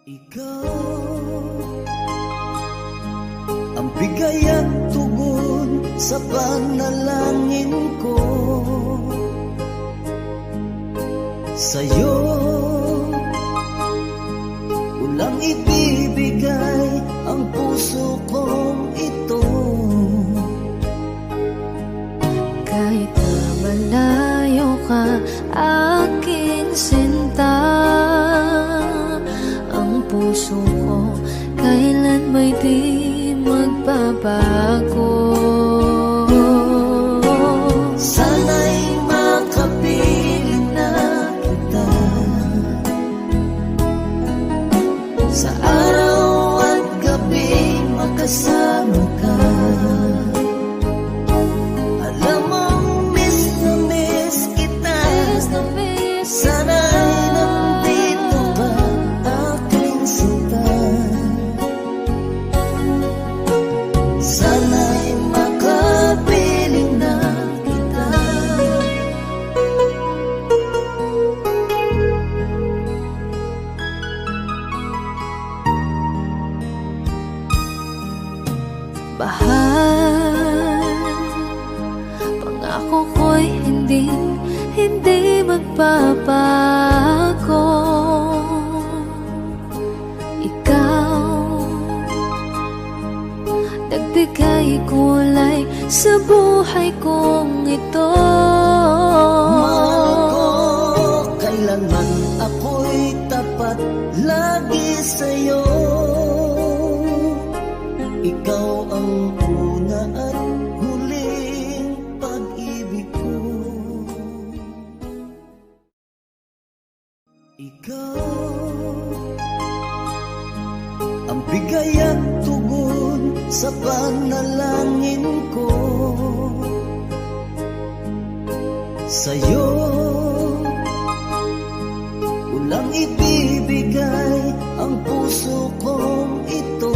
Ikaw ang bigay at tugon sa panalangin ko. Sa'yo ulang ibibigay ang puso kong ito. Kahit na malayo ka, aking sinta, ang puso ko kailan may di magbabago. Sana'y makapiling na kita sa araw at gabi, makasama ka. Alam mong miss na miss kita. Sana'y nandito ka, aking sinta. Sana'y makapiling na kita. Bahal, pangako ko'y hindi magbabago. Ikaw, nagbigay kulay sa buhay kong ito. Mahal ko, kailanman ako'y tapat lagi sa'yo. Ikaw ang una at huling pag-ibig ko. Ikaw ang bigay at tugon sa panalangin ko. Sa'yo ulang ibibigay ang puso kong ito.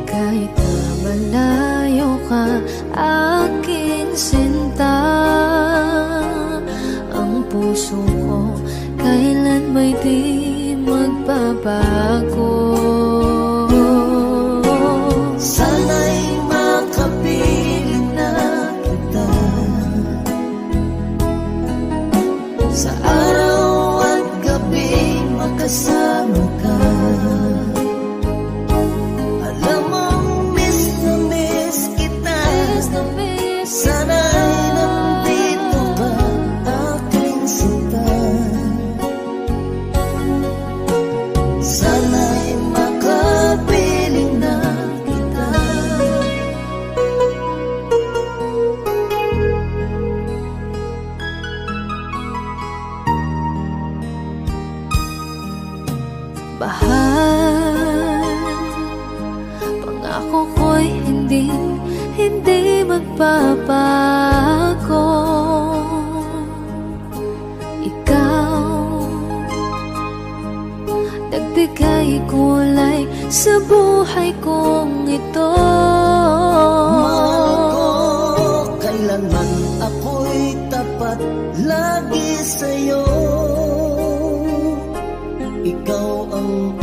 Kahit na malayo ka, aking sinta, ang puso ko kailan may di magbabago. Sana'y makapiling na kita sa araw at gabi, makasama ka. Alam mong miss na miss kita. Sana'y nandito ka, aking sinta. Sana'y makapiling na kita. Bahal, pangako ko'y hindi magbabago. Ikaw, nagbigay kulay sa buhay kong ito. Mahal ko, kailanman ako'y tapat lagi sa'yo. Ikaw ang